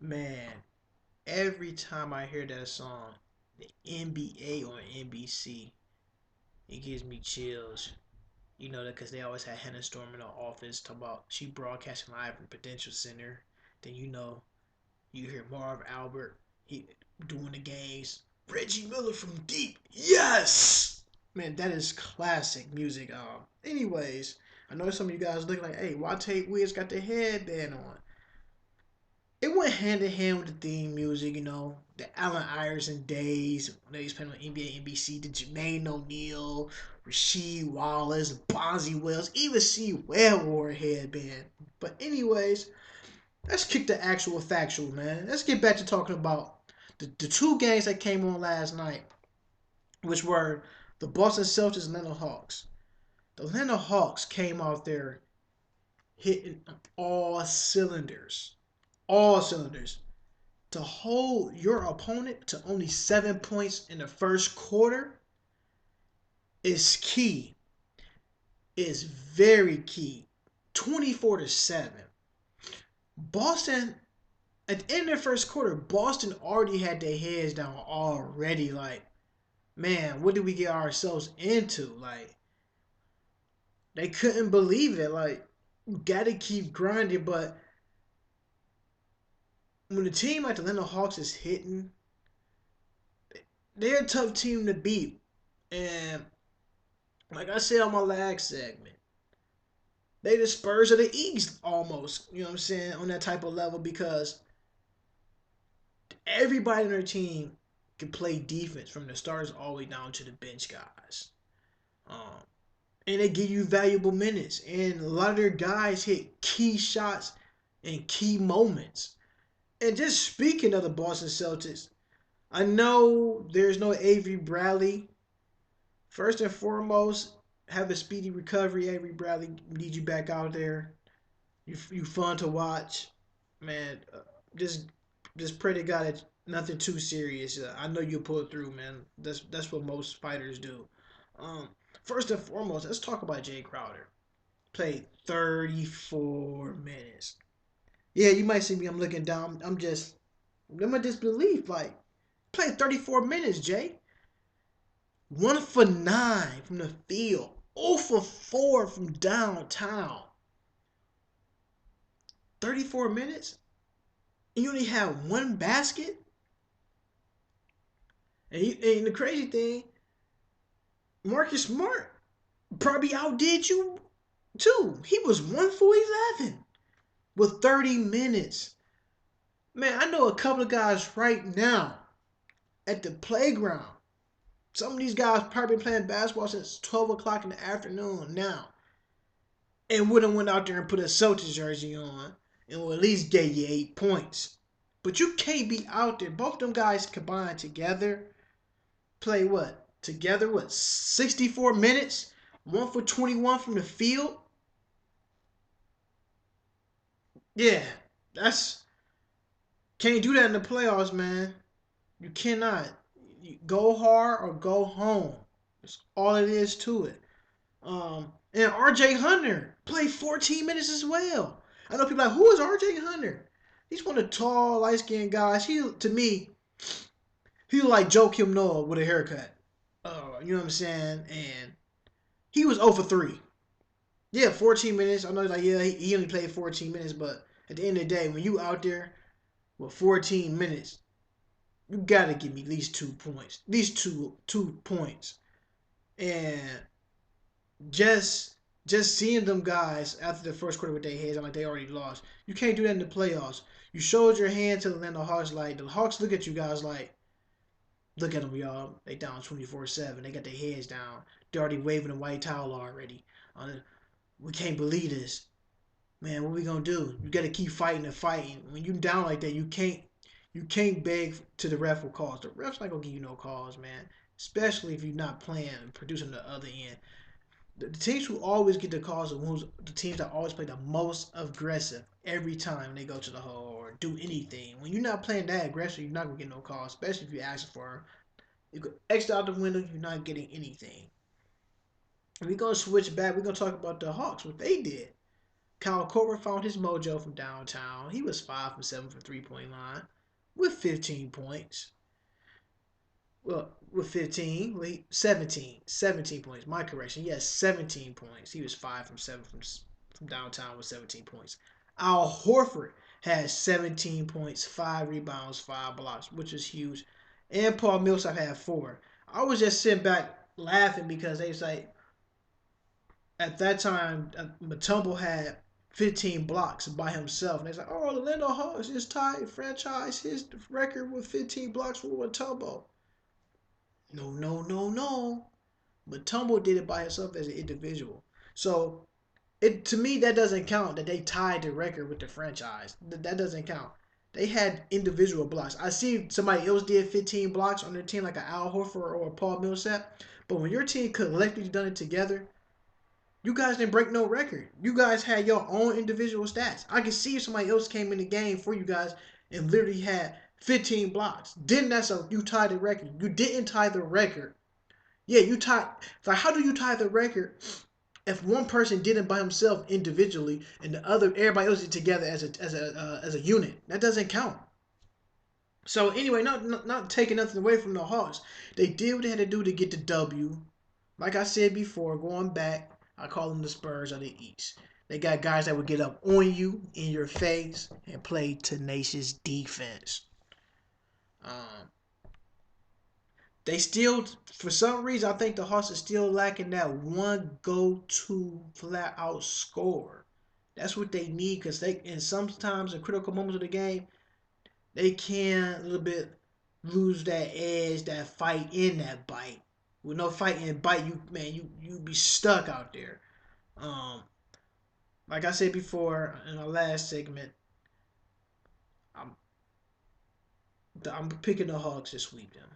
Man, every time I hear that song, the NBA on NBC, it gives me chills. You know that because they always had Hannah Storm in the office talking about she broadcasting live from Prudential Center. Then you hear Marv Albert he doing the games. Reggie Miller from deep, yes, man, that is classic music. Anyways, I know some of you guys looking like, hey, why Tate Wiz got the headband on? It went hand in hand with the theme music, the Allen Iverson days when they was playing on NBA, NBC, the Jermaine O'Neal, Rasheed Wallace, Bonzi Wells, even C. Webb wore a headband. But anyways, let's kick the actual factual, man. Let's get back to talking about the two games that came on last night, which were the Boston Celtics and Atlanta Hawks. The Atlanta Hawks came out there hitting all cylinders. All cylinders. To hold your opponent to only 7 points in the first quarter is key. Is very key. 24-7. Boston, at the end of the first quarter, Boston already had their heads down already. Like, man, what did we get ourselves into? Like, they couldn't believe it. Like, you gotta keep grinding. But when a team like the Atlanta Hawks is hitting, they're a tough team to beat. And like I said on my last segment, they the Spurs of the East almost. You know what I'm saying? On that type of level because everybody on their team can play defense from the starters all the way down to the bench guys. Um, and they give you valuable minutes. And a lot of their guys hit key shots in key moments. And just speaking of the Boston Celtics, I know there's no Avery Bradley. First and foremost, have a speedy recovery, Avery Bradley. Need you back out there. You fun to watch, man. Just just pray to God that nothing too serious. I know you'll pull through, man. That's what most fighters do. Um, First and foremost, let's talk about Jay Crowder. Played 34 minutes. Yeah, you might see me. I'm looking down. I'm in disbelief. Like, played 34 minutes, Jay. 1 for 9 from the field. 0 for 4 from downtown. 34 minutes? And you only had one basket? And the crazy thing, Marcus Smart probably outdid you too. He was 1 for 11 with 30 minutes. Man, I know a couple of guys right now at the playground. Some of these guys probably been playing basketball since 12 o'clock in the afternoon now. And would have went out there and put a Celtics jersey on and will at least get you 8 points. But you can't be out there. Both them guys combined together play what? Together, what? 64 minutes? 1 for 21 from the field? Yeah, that's. Can't do that in the playoffs, man. You cannot. You go hard or go home. That's all it is to it. And RJ Hunter played 14 minutes as well. I know people are like, who is RJ Hunter? He's one of the tall, light skinned guys. To me, he looked like Joe Kim Noah with a haircut. You know what I'm saying? And he was 0 for 3. Yeah, 14 minutes. I know, like, yeah, he only played 14 minutes, but at the end of the day, when you out there with 14 minutes, you gotta give me at least 2 points. At least two points. And just just seeing them guys after the first quarter with their heads on like they already lost. You can't do that in the playoffs. You showed your hand to the Atlanta Hawks like the Hawks look at you guys like, look at them, y'all. They down 24-7. They got their heads down. They're already waving a white towel already. We can't believe this. Man, what we gonna do? You gotta keep fighting and fighting. When you down like that, you can't beg to the ref for calls. The ref's not gonna give you no calls, man. Especially if you're not playing and producing the other end. The teams who always get the calls are the teams that always play the most aggressive every time they go to the hole or do anything. When you're not playing that aggressive, you're not gonna get no calls, especially if you ask for. You could exit out the window, you're not getting anything. And we're gonna switch back. We're gonna talk about the Hawks, what they did. Kyle Korver found his mojo from downtown. He was 5 from 7 from 3-point line with 15 points. Well, with 15, wait, 17 points. My correction. Yes, 17 points. He was 5 from 7 from downtown with 17 points. Al Horford had 17 points, 5 rebounds, 5 blocks, which is huge. And Paul Millsap had 4. I was just sitting back laughing because they was like, at that time, Matumbo had 15 blocks by himself. And they was like, oh, Orlando Hawks just tied franchise his record with 15 blocks for Matumbo. No, no, no, no. Matumbo did it by himself as an individual. So it to me that doesn't count that they tied the record with the franchise. That doesn't count. They had individual blocks. I see somebody else did 15 blocks on their team like an Al Horford or a Paul Millsap. But when your team collectively done it together, you guys didn't break no record. You guys had your own individual stats. I can see if somebody else came in the game for you guys and literally had 15 blocks. Then that's a you tied the record. You didn't tie the record. Yeah, you tied. Like, how do you tie the record if one person did it by himself individually and the other everybody else did together as a unit? That doesn't count. So anyway, not taking nothing away from the Hawks. They did what they had to do to get the W. Like I said before, going back, I call them the Spurs of the East. They got guys that would get up on you, in your face, and play tenacious defense. Um, they still, for some reason, I think the Hawks are still lacking that one go-to flat-out scorer. That's what they need because they, and sometimes in critical moments of the game, they can a little bit lose that edge, that fight in that bite. With no fight and bite, you be stuck out there. Um, like I said before in our last segment, I'm I'm picking the Hawks to sweep them.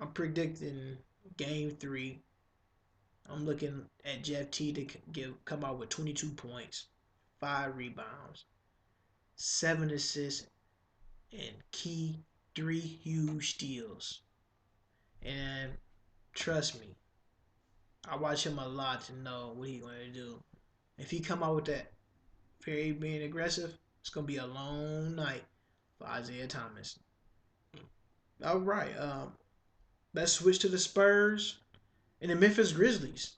I'm predicting Game 3. I'm looking at Jeff T to come out with 22 points, 5 rebounds, 7 assists, and key 3 huge steals. And trust me, I watch him a lot to know what he's going to do. If he come out with that very being aggressive, it's going to be a long night for Isaiah Thomas. All right, let's switch to the Spurs and the Memphis Grizzlies.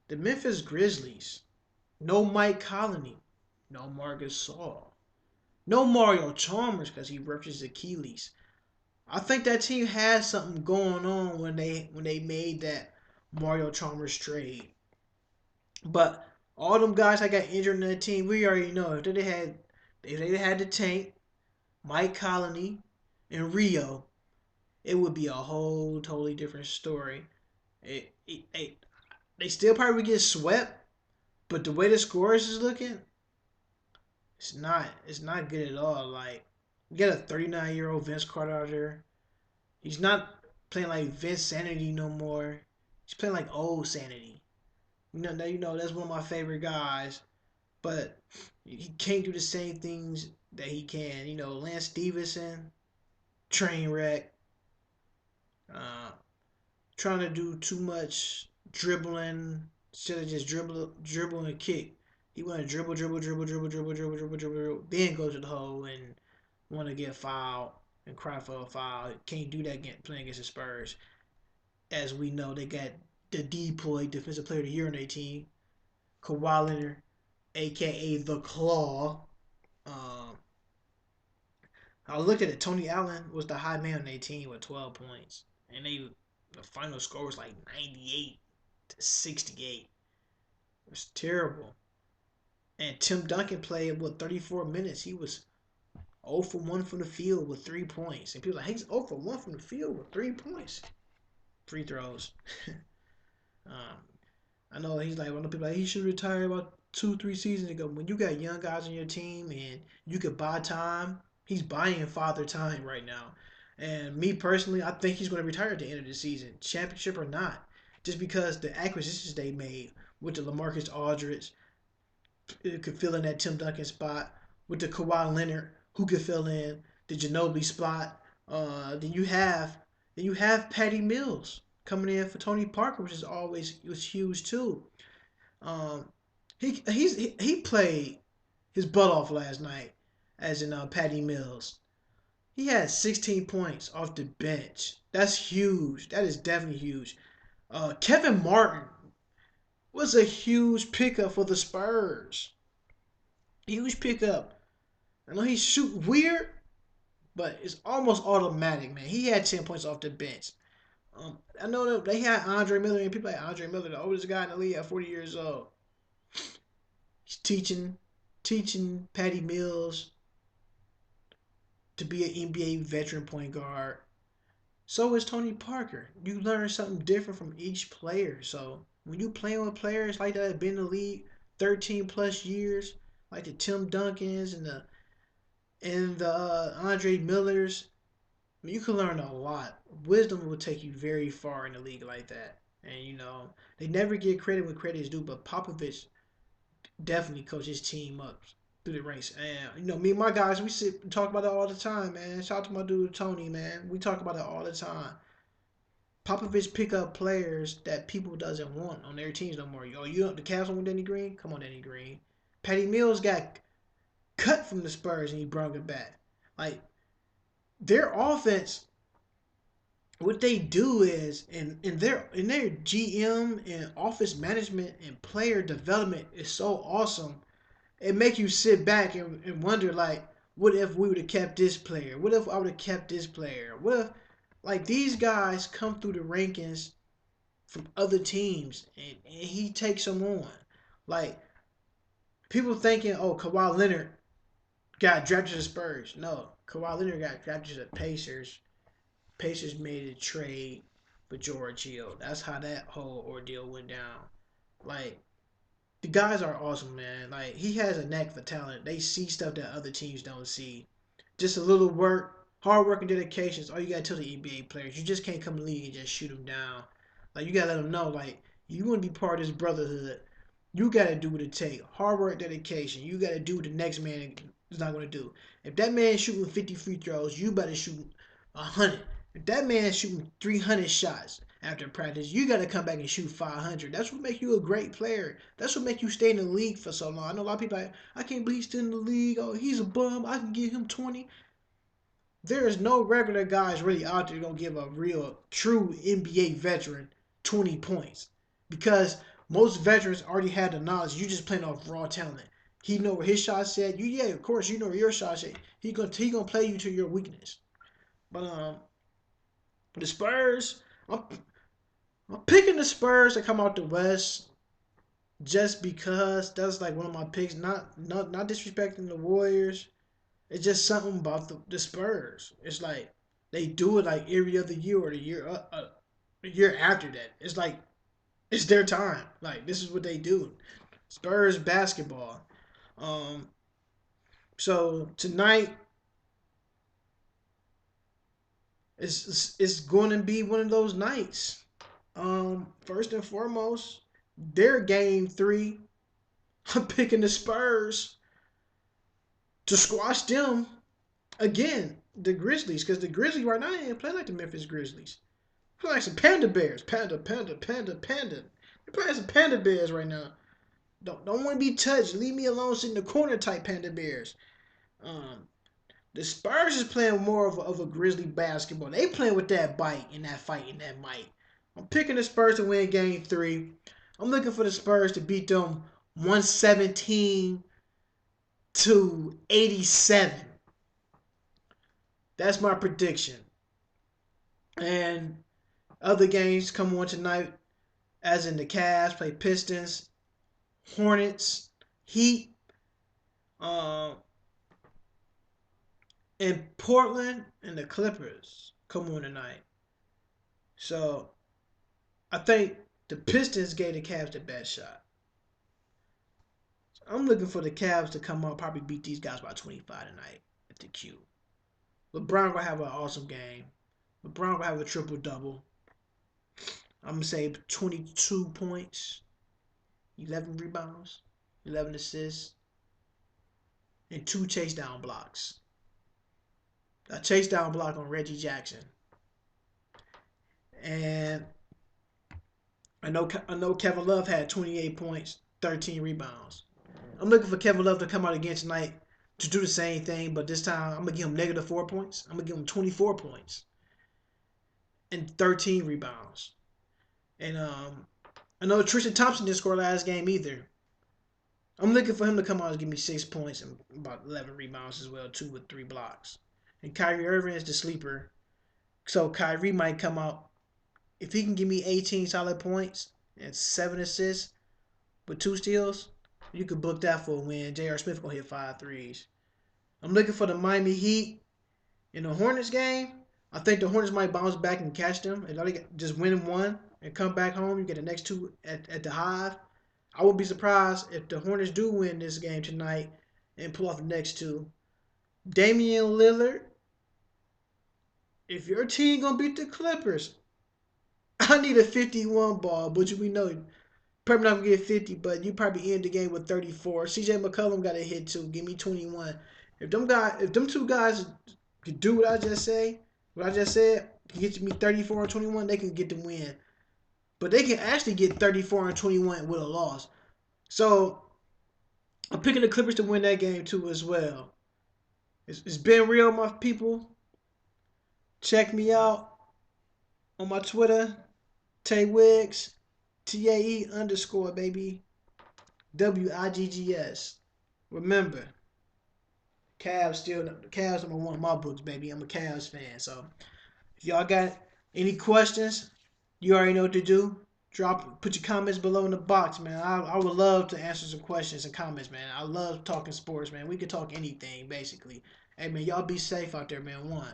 The Memphis Grizzlies, no Mike Conley, no Marcus Saul, no Mario Chalmers because he ruptured his Achilles. I think that team had something going on when they made that Mario Chalmers trade. But all them guys that got injured in that team, we already know if they had the tank, Mike Conley, and Rio, it would be a whole totally different story. They still probably would get swept, but the way the scores is looking, it's not good at all. Like you got a 39-year-old Vince Carter out there. He's not playing like Vince Sanity no more. He's playing like old Sanity. That's one of my favorite guys, but he can't do the same things that he can. Lance Stevenson, train wreck, uh, trying to do too much dribbling instead of just dribble and kick. He want to dribble, dribble, dribble, dribble, dribble, dribble, dribble, dribble, then go to the hole and want to get fouled and cry for a foul. Can't do that playing against the Spurs. As we know, they got the deployed defensive player of the year on their team, Kawhi Leonard, aka the Claw. Um, I look at it. Tony Allen was the high man on their team with 12 points, and the final score was like 98-68. It was terrible. And Tim Duncan played 34 minutes. He was 0 for 1 from the field with 3 points. And people are like, he's 0 for 1 from the field with 3 points. Free throws. um, I know he's like one of the people like he should retire about 2-3 seasons ago. When you got young guys on your team and you could buy time, he's buying father time right now. And me personally, I think he's going to retire at the end of the season, championship or not, just because the acquisitions they made with the LaMarcus Aldridge, could fill in that Tim Duncan spot, with the Kawhi Leonard, who could fill in the Ginobili spot. Then you have Patty Mills coming in for Tony Parker, which was huge too. Um, He played his butt off last night, as in Patty Mills. He had 16 points off the bench. That's huge. That is definitely huge. Kevin Martin was a huge pickup for the Spurs. Huge pickup. I know he shoot weird, but it's almost automatic, man. He had 10 points off the bench. I know that they had Andre Miller, and people like Andre Miller, the oldest guy in the league at 40 years old. He's teaching Patty Mills to be an NBA veteran point guard. So is Tony Parker. You learn something different from each player. So when you playing with players like that that have been in the league 13 plus years, like the Tim Duncans and the Andre Millers, I mean, you can learn a lot. Wisdom will take you very far in the league like that. And they never get credit when credit is due, but Popovich definitely coached his team up through the ranks. And me and my guys, we sit and talk about it all the time, man. Shout out to my dude Tony, man. We talk about it all the time. Popovich pick up players that people doesn't want on their teams no more. The Cavs don't want Danny Green? Come on, Danny Green. Patty Mills got cut from the Spurs and he brought it back. Like their offense, what they do is in their GM and office management and player development is so awesome. It make you sit back and wonder like, what if we would have kept this player? What if I would have kept this player? What if like these guys come through the rankings from other teams and he takes them on? Like people thinking, oh, Kawhi Leonard got drafted to the Spurs. No, Kawhi Leonard got drafted to the Pacers. Pacers made a trade for George Hill. That's how that whole ordeal went down. Like the guys are awesome, man. Like he has a knack for talent. They see stuff that other teams don't see. Just a little work, hard work, and dedication is all you gotta tell the NBA players. You just can't come to the league and just shoot them down. Like you gotta let them know, like you want to be part of this brotherhood. You gotta do what it takes. Hard work, dedication. You gotta do what the next man is not gonna do. If that man is shooting 50 free throws, you better shoot 100. If that man is shooting 300 shots after practice, you gotta come back and shoot 500. That's what makes you a great player. That's what makes you stay in the league for so long. I know a lot of people like, I can't believe he's still in the league. Oh, he's a bum. I can give him 20. There is no regular guys really out there gonna give a real, true NBA veteran 20 points because most veterans already had the knowledge. You just playing off raw talent. He know where his shot said. Yeah, of course, you know where your shot said. He gonna play you to your weakness. But the Spurs, I'm picking the Spurs to come out the West just because that's like one of my picks. Not disrespecting the Warriors. It's just something about the Spurs. It's like they do it like every other year or the year after that. It's like it's their time. Like this is what they do. Spurs basketball. Um, so tonight it's going to be one of those nights. First and foremost, their game three. I'm picking the Spurs to squash them again. The Grizzlies, because the Grizzlies right now ain't playing like the Memphis Grizzlies. They're like some panda bears. Panda. They're playing some panda bears right now. Don't want to be touched. Leave me alone. Sit in the corner type panda bears. Um, the Spurs is playing more of a Grizzly basketball. They playing with that bite and that fight and that might. I'm picking the Spurs to win game three. I'm looking for the Spurs to beat them 117 to 87. That's my prediction. And other games come on tonight, as in the Cavs play Pistons, Hornets, Heat, uh, and Portland and the Clippers come on tonight. So I think the Pistons gave the Cavs the best shot. So I'm looking for the Cavs to come up, probably beat these guys by 25 tonight at the Q. LeBron gonna have an awesome game. LeBron gonna have a triple double. I'm gonna say 22 points, 11 rebounds, 11 assists, and 2 chase down blocks. A chase down block on Reggie Jackson. And I know Kevin Love had 28 points. 13 rebounds. I'm looking for Kevin Love to come out again tonight to do the same thing, but this time I'm going to give him negative 4 points. I'm going to give him 24 points and 13 rebounds. And I know Tristan Thompson didn't score last game either. I'm looking for him to come out and give me 6 points and about 11 rebounds as well, 2 with 3 blocks. And Kyrie Irving is the sleeper. So Kyrie might come out. If he can give me 18 solid points and 7 assists with 2 steals, you could book that for a win. J.R. Smith going to hit 5 threes. I'm looking for the Miami Heat in the Hornets game. I think the Hornets might bounce back and catch them. And they just win one and come back home. You get the next 2 at the Hive. I would be surprised if the Hornets do win this game tonight and pull off the next 2. Damian Lillard, if your team going to beat the Clippers, I need a 51 ball, but we know probably not going to get 50, but you probably end the game with 34. CJ McCollum got a hit too. Give me 21. If them 2 guys can do what I just said, can get me 34 and 21, they can get the win. But they can actually get 34 and 21 with a loss. So I'm picking the Clippers to win that game too as well. It's been real, my people. Check me out on my Twitter, Tay Wiggs, TAE_ baby, WIGGS. Remember, Cavs number 1 in my books, baby. I'm a Cavs fan. So if y'all got any questions, you already know what to do. Put your comments below in the box, man. I would love to answer some questions and comments, man. I love talking sports, man. We can talk anything, basically. Hey, man, y'all be safe out there, man. One.